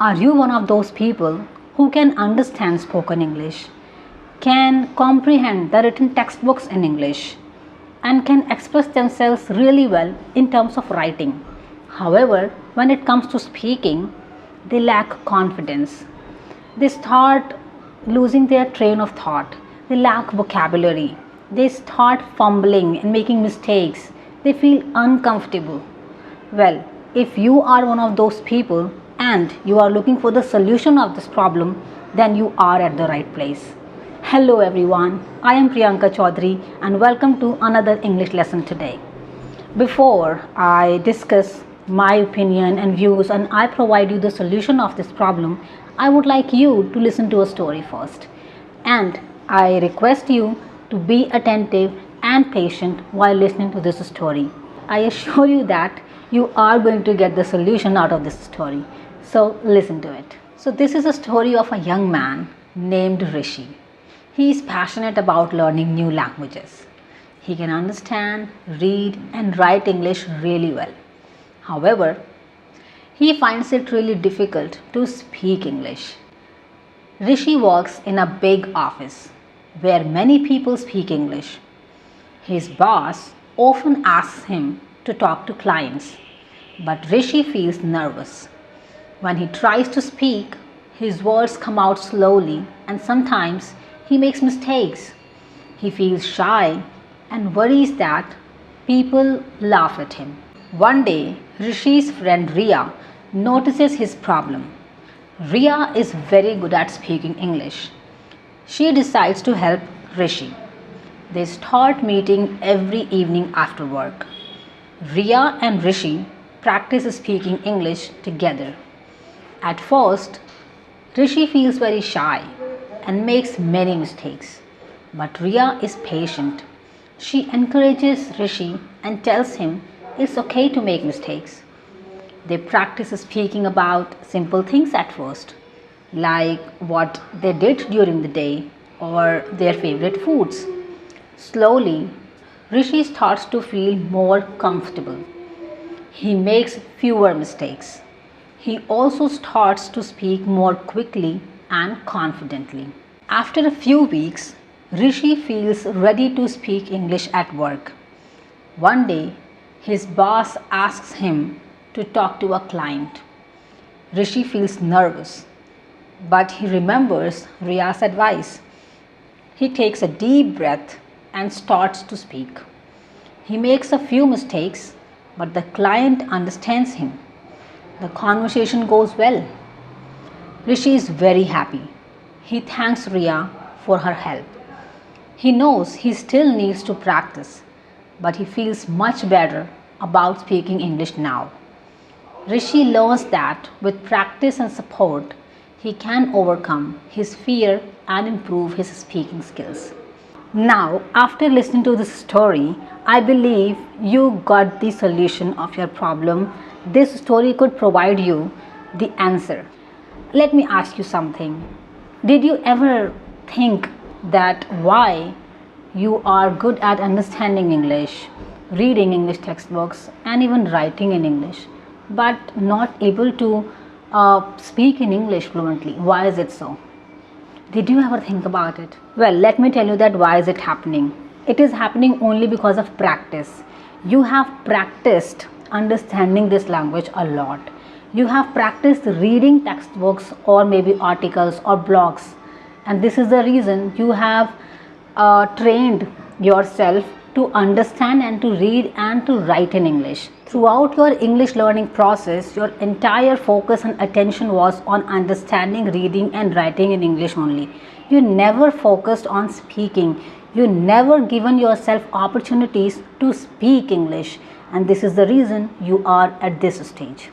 Are you one of those people who can understand spoken English, can comprehend the written textbooks in English, and can express themselves really well in terms of writing? However, when it comes to speaking, they lack confidence. They start losing their train of thought. They lack vocabulary. They start fumbling and making mistakes. They feel uncomfortable. Well, if you are one of those people and you are looking for the solution of this problem, then you are at the right place. Hello everyone, I am Priyanka Chaudhary and welcome to another English lesson today. Before I discuss my opinion and views and I provide you the solution of this problem, I would like you to listen to a story first. And I request you to be attentive and patient while listening to this story. I assure you that you are going to get the solution out of this story. So listen to it. So this is a story of a young man named Rishi. He is passionate about learning new languages. He can understand, read and write English really well. However, he finds it really difficult to speak English. Rishi works in a big office where many people speak English. His boss often asks him to talk to clients, but Rishi feels nervous. When he tries to speak, his words come out slowly and sometimes he makes mistakes. He feels shy and worries that people laugh at him. One day, Rishi's friend Ria notices his problem. Ria is very good at speaking English. She decides to help Rishi. They start meeting every evening after work. Ria and Rishi practice speaking English together. At first, Rishi feels very shy and makes many mistakes. But Ria is patient. She encourages Rishi and tells him it's okay to make mistakes. They practice speaking about simple things at first, like what they did during the day or their favorite foods. Slowly, Rishi starts to feel more comfortable. He makes fewer mistakes. He also starts to speak more quickly and confidently. After a few weeks, Rishi feels ready to speak English at work. One day, his boss asks him to talk to a client. Rishi feels nervous, but he remembers Ria's advice. He takes a deep breath and starts to speak. He makes a few mistakes, but the client understands him. The conversation goes well. Rishi is very happy. He thanks Ria for her help. He knows he still needs to practice, but he feels much better about speaking English now. Rishi learns that with practice and support, he can overcome his fear and improve his speaking skills. Now, after listening to this story, I believe you got the solution of your problem. This story could provide you the answer. Let me ask you something. Did you ever think that why you are good at understanding English, reading English textbooks, and even writing in English, but not able to speak in English fluently? Why is it so? Did you ever think about it? Well, let me tell you that why is it happening. It is happening only because of practice. You have practiced understanding this language a lot. You have practiced reading textbooks or maybe articles or blogs, and this is the reason you have trained yourself to understand and to read and to write in English. Throughout your English learning process, your entire focus and attention was on understanding, reading and writing in English only. You never focused on speaking. You never given yourself opportunities to speak English, and this is the reason you are at this stage.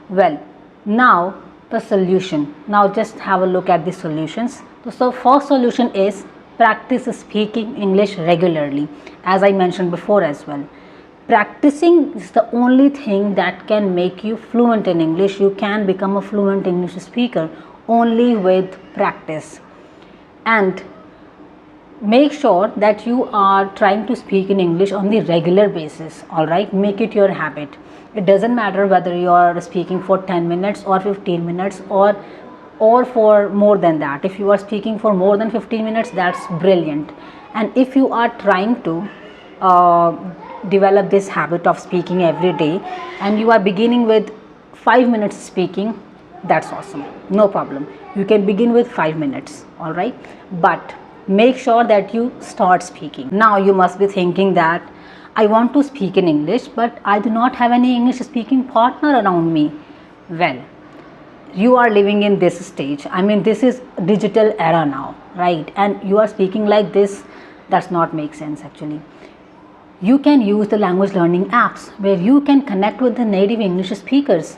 Well, now the solution. Now just have a look at the solutions. So first solution is practice speaking English regularly, as I mentioned before as well. Practicing is the only thing that can make you fluent in English. You can become a fluent English speaker only with practice. And make sure that you are trying to speak in English on the regular basis. All right, make it your habit. It doesn't matter whether you are speaking for 10 minutes or 15 minutes or for more than that. If you are speaking for more than 15 minutes, that's brilliant. And if you are trying to uh, develop this habit of speaking every day, and you are beginning with 5 minutes speaking, that's awesome, no problem. You can begin with 5 minutes, all right, but make sure that you start speaking. Now you must be thinking that I want to speak in English, but I do not have any English speaking partner around me. Well, you are living in this stage. I mean, this is digital era now, right? And you are speaking like this, does not make sense actually. You can use the language learning apps where you can connect with the native English speakers.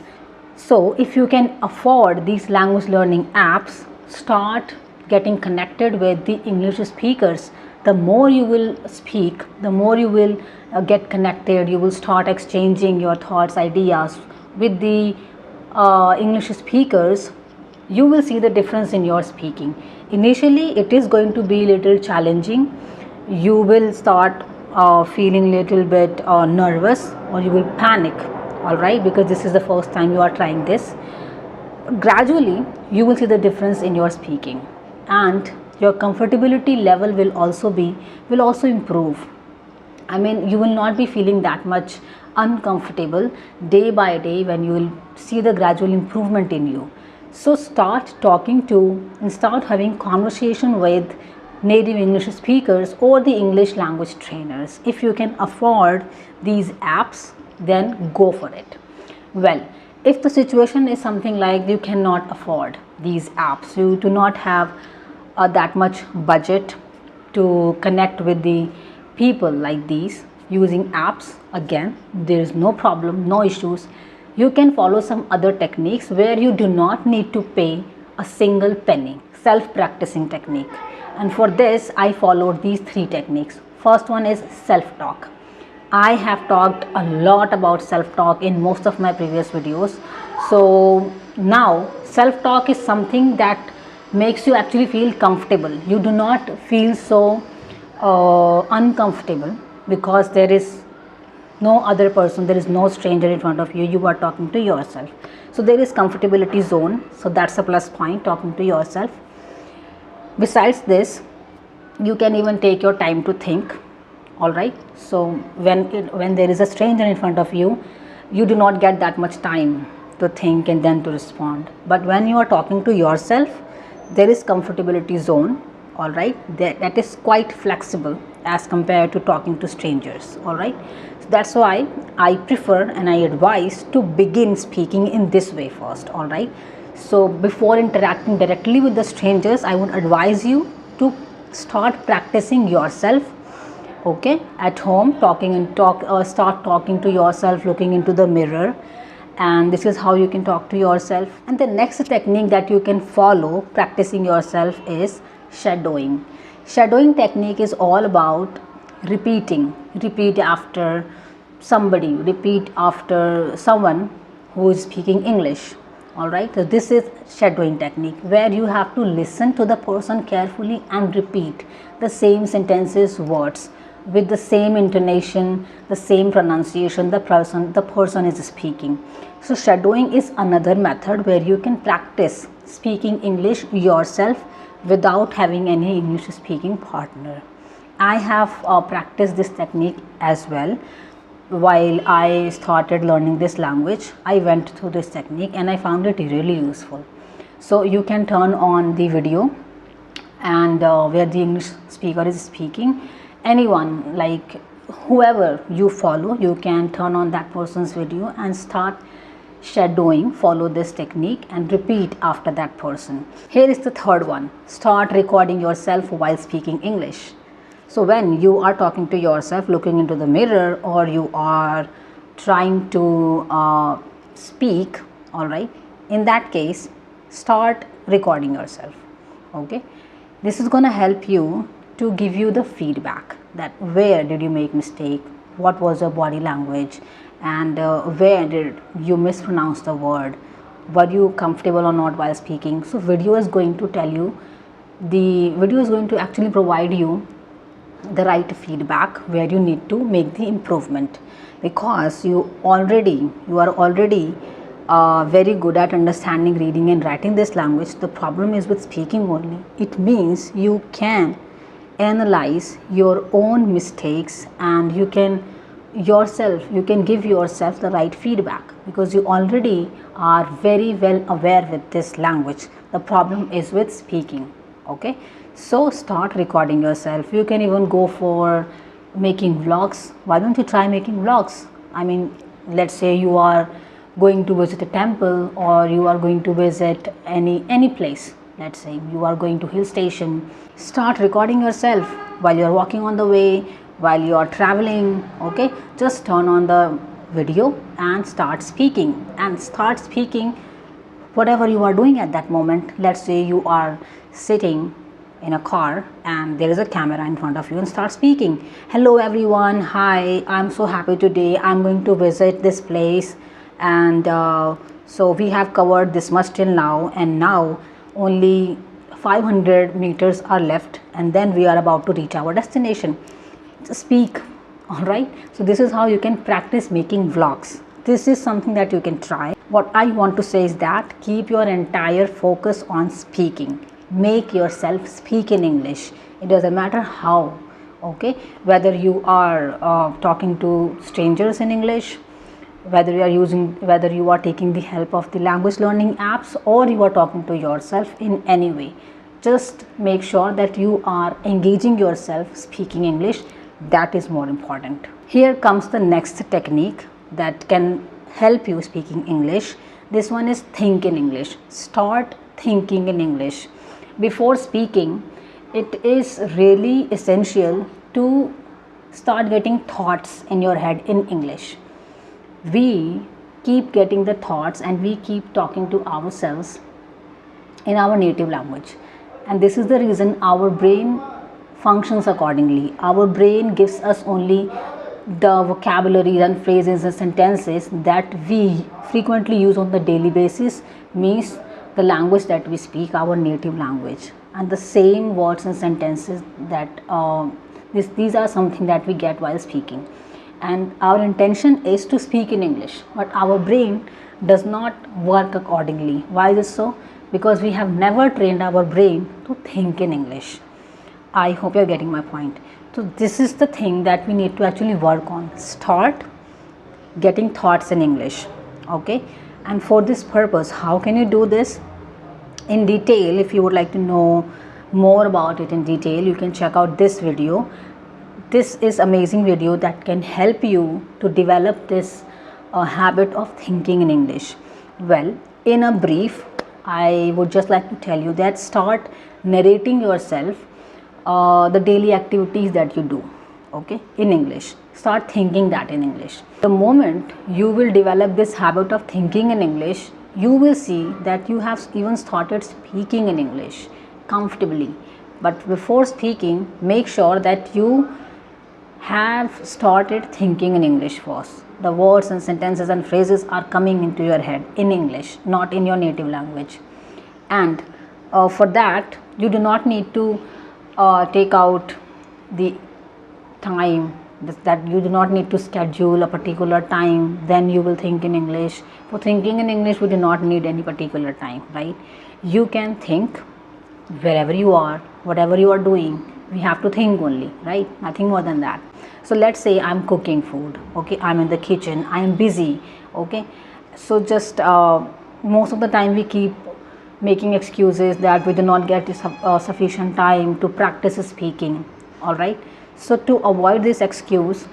So if you can afford these language learning apps, start getting connected with the English speakers. The more you will speak, the more you will get connected. You will start exchanging your thoughts, ideas with the English speakers. You will see the difference in your speaking. Initially, it is going to be a little challenging. You will start feeling little bit nervous, or you will panic, all right, because this is the first time you are trying this. Gradually you will see the difference in your speaking, and your comfortability level will also improve. I mean, you will not be feeling that much uncomfortable day by day when you will see the gradual improvement in you. So start talking to and start having conversation with native English speakers or the English language trainers. If you can afford these apps, then go for it. Well, if the situation is something like you cannot afford these apps, you do not have that much budget to connect with the people like these using apps, again, there is no problem, no issues. You can follow some other techniques where you do not need to pay a single penny, self-practicing technique. And for this, I followed these 3 techniques. First one is self-talk. I have talked a lot about self-talk in most of my previous videos. So now self-talk is something that makes you actually feel comfortable. You do not feel so uncomfortable because there is no other person, there is no stranger in front of you. You are talking to yourself. So there is comfortability zone. So that's a plus point, talking to yourself. Besides this, you can even take your time to think, all right. So when there is a stranger in front of you, you do not get that much time to think and then to respond. But when you are talking to yourself, there is comfortability zone, all right, that is quite flexible as compared to talking to strangers, all right. So that's why I prefer and I advise to begin speaking in this way first, all right. So before interacting directly with the strangers, I would advise you to start practicing yourself, okay, at home, start talking to yourself, looking into the mirror, and this is how you can talk to yourself. And the next technique that you can follow practicing yourself is shadowing. Shadowing technique is all about repeat after somebody, repeat after someone who is speaking English, all right. So this is shadowing technique where you have to listen to the person carefully and repeat the same sentences, words with the same intonation, the same pronunciation the person is speaking. So shadowing is another method where you can practice speaking English yourself without having any English speaking partner. I have practiced this technique as well. While I started learning this language, I went through this technique and I found it really useful. So you can turn on the video and where the English speaker is speaking, anyone, like whoever you follow, you can turn on that person's video and start shadowing, follow this technique and repeat after that person. Here is the third one, start recording yourself while speaking English. So when you are talking to yourself, looking into the mirror, or you are trying to speak, all right, in that case, start recording yourself, okay. This is going to help you to give you the feedback that where did you make mistake, what was your body language, and where did you mispronounce the word, were you comfortable or not while speaking. So video is going to tell you, the video is going to actually provide you the right feedback where you need to make the improvement, because you are already very good at understanding, reading and writing this language. The problem is with speaking only. It means you can analyze your own mistakes, and you can give yourself the right feedback, because you already are very well aware with this language. The problem is with speaking. Okay, so start recording yourself. You can even go for making vlogs. Why don't you try making vlogs? I mean, let's say you are going to visit a temple, or you are going to visit any place. Let's say you are going to hill station. Start recording yourself while you are walking on the way, while you are traveling. Okay, just turn on the video and start speaking, whatever you are doing at that moment. Let's say you are sitting in a car and there is a camera in front of you, and start speaking. Hello everyone, hi, I'm so happy today. I'm going to visit this place, and so we have covered this much till now, and now only 500 meters are left, and then we are about to reach our destination. Just speak. All right, so this is how you can practice making vlogs. This is something that you can try. What I want to say is that keep your entire focus on speaking. Make yourself speak in English. It doesn't matter how. Okay, whether you are talking to strangers in English, whether you are taking the help of the language learning apps, or you are talking to yourself in any way, just make sure that you are engaging yourself speaking English. That is more important. Here comes the next technique that can help you speaking English. This one is think in English. Start thinking in English. Before speaking, it is really essential to start getting thoughts in your head in English. We keep getting the thoughts and we keep talking to ourselves in our native language, and this is the reason our brain functions accordingly. Our brain gives us only the vocabulary and phrases and sentences that we frequently use on the daily basis, means the language that we speak, our native language, and the same words and sentences that these are something that we get while speaking. And our intention is to speak in English, but our brain does not work accordingly. Why is it so? Because we have never trained our brain to think in English. I hope you're getting my point. So this is the thing that we need to actually work on. Start getting thoughts in English. Okay, and for this purpose, how can you do this in detail? If you would like to know more about it in detail, you can check out this video. This is amazing video that can help you to develop this habit of thinking in English. Well, in a brief, I would just like to tell you that start narrating yourself the daily activities that you do, okay, in English. Start thinking that in English. The moment you will develop this habit of thinking in English, you will see that you have even started speaking in English comfortably. But before speaking, make sure that you have started thinking in English first. The words and sentences and phrases are coming into your head in English, not in your native language. And for that, you do not need to take out the time, that you do not need to schedule a particular time, then you will think in English. For thinking in English, we do not need any particular time, right? You can think wherever you are, whatever you are doing. We have to think only, right? Nothing more than that. So let's say I'm cooking food, okay, I'm in the kitchen, I am busy, okay. So just most of the time we keep making excuses that we do not get sufficient time to practice speaking. All right, so to avoid this excuse,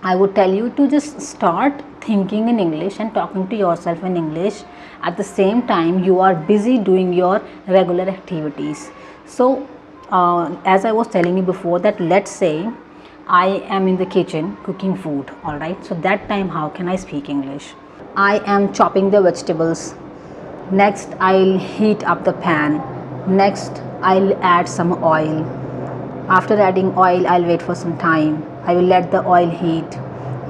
I would tell you to just start thinking in English and talking to yourself in English at the same time you are busy doing your regular activities. So as I was telling you before, that let's say I am in the kitchen cooking food. All right, so that time how can I speak English? I am chopping the vegetables. Next, I'll heat up the pan. Next, I'll add some oil. After adding oil, I'll wait for some time. I will let the oil heat,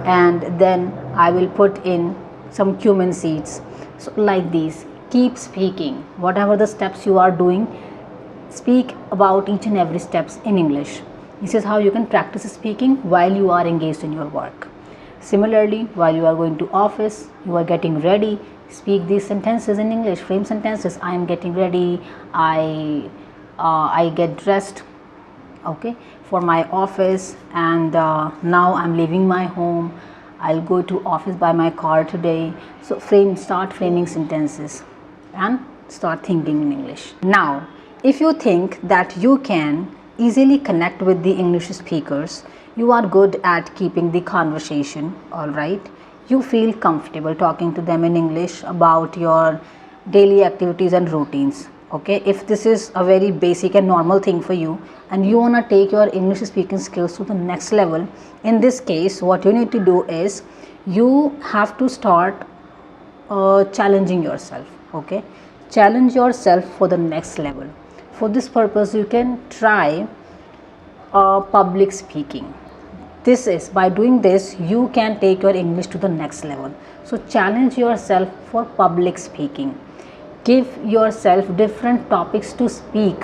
and then I will put in some cumin seeds. So like these, keep speaking. Whatever the steps you are doing, speak about each and every steps in English. This is how you can practice speaking while you are engaged in your work. Similarly, while you are going to office, you are getting ready, speak these sentences in English, frame sentences. I am getting ready, I get dressed, okay, for my office, and now I'm leaving my home. I'll go to office by my car today. So start framing sentences and start thinking in English. Now, if you think that you can easily connect with the English speakers, you are good at keeping the conversation, all right, you feel comfortable talking to them in English about your daily activities and routines, okay, if this is a very basic and normal thing for you and you want to take your English speaking skills to the next level, in this case what you need to do is you have to start challenging yourself, okay, challenge yourself for the next level. For this purpose you can try public speaking. This is, by doing this you can take your English to the next level. So challenge yourself for public speaking, give yourself different topics to speak,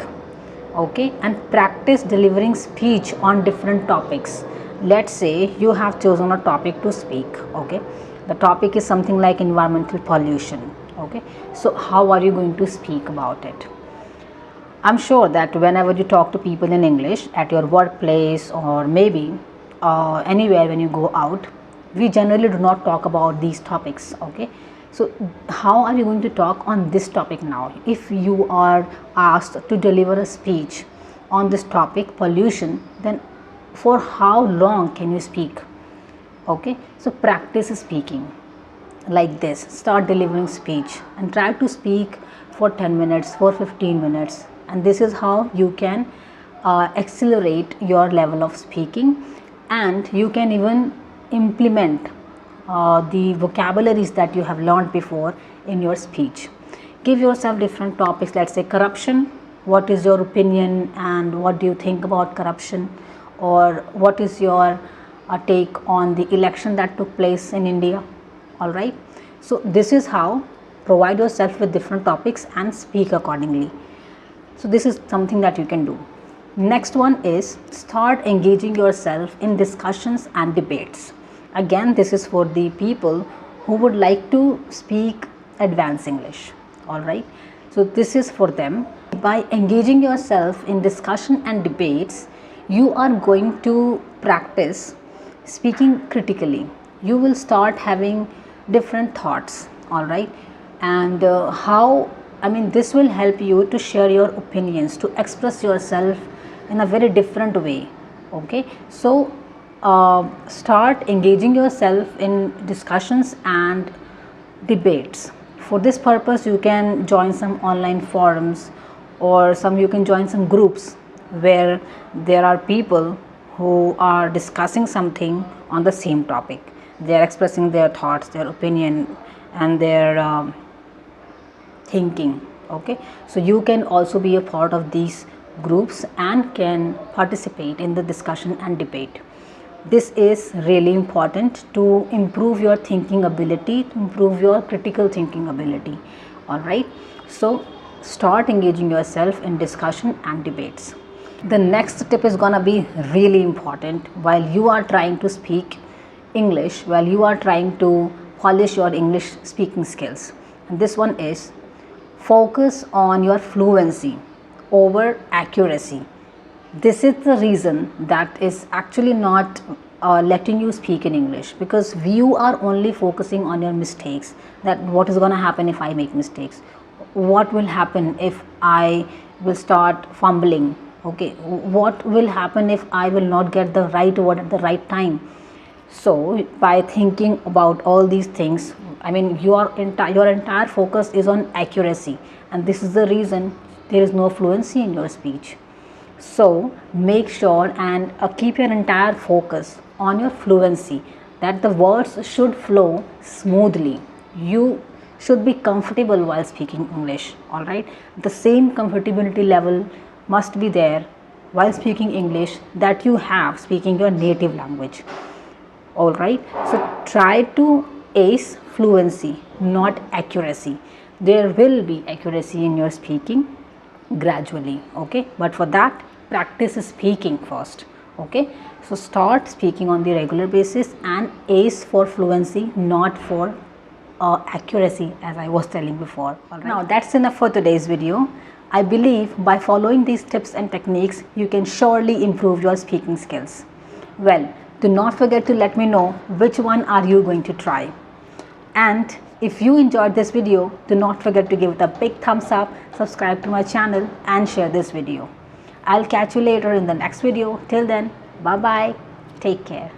okay, and practice delivering speech on different topics. Let's say you have chosen a topic to speak, okay, the topic is something like environmental pollution, okay, so how are you going to speak about it? I'm sure that whenever you talk to people in English at your workplace or maybe anywhere when you go out, we generally do not talk about these topics, okay, so how are you going to talk on this topic now? If you are asked to deliver a speech on this topic, pollution, then for how long can you speak? Okay, so practice speaking like this, start delivering speech and try to speak for 10 minutes, for 15 minutes, and this is how you can accelerate your level of speaking, and you can even implement the vocabularies that you have learned before in your speech. Give yourself different topics, let's say corruption, what is your opinion and what do you think about corruption, or what is your take on the election that took place in India, all right. So this is how, provide yourself with different topics and speak accordingly. So this is something that you can do. Next one is start engaging yourself in discussions and debates. Again, this is for the people who would like to speak advanced English, all right. So this is for them. By engaging yourself in discussion and debates, you are going to practice speaking critically. You will start having different thoughts, all right, and this will help you to share your opinions, to express yourself in a very different way, okay. So start engaging yourself in discussions and debates. For this purpose you can join some online forums, or you can join some groups where there are people who are discussing something on the same topic. They are expressing their thoughts, their opinion and their thinking, okay. So you can also be a part of these groups and can participate in the discussion and debate. This is really important to improve your thinking ability, to improve your critical thinking ability, all right. So start engaging yourself in discussion and debates. The next tip is gonna be really important while you are trying to speak English, while you are trying to polish your English speaking skills, and this one is focus on your fluency over accuracy. This is the reason that is actually not letting you speak in English, because you are only focusing on your mistakes, that what is going to happen if I make mistakes, what will happen if I will start fumbling, okay, what will happen if I will not get the right word at the right time. So by thinking about all these things, your entire focus is on accuracy, and this is the reason there is no fluency in your speech. So make sure and keep your entire focus on your fluency, that the words should flow smoothly. You should be comfortable while speaking English, all right. The same comfortability level must be there while speaking English that you have speaking your native language, all right. So try to ace fluency, not accuracy. There will be accuracy in your speaking gradually, okay, but for that practice speaking first, Okay, so start speaking on the regular basis, and A is for fluency, not for accuracy, as I was telling before. All right. Now that's enough for today's video. I believe by following these tips and techniques, you can surely improve your speaking skills. Well, do not forget to let me know which one are you going to try. And if you enjoyed this video, do not forget to give it a big thumbs up, subscribe to my channel and share this video. I'll catch you later in the next video. Till then, bye bye. Take care.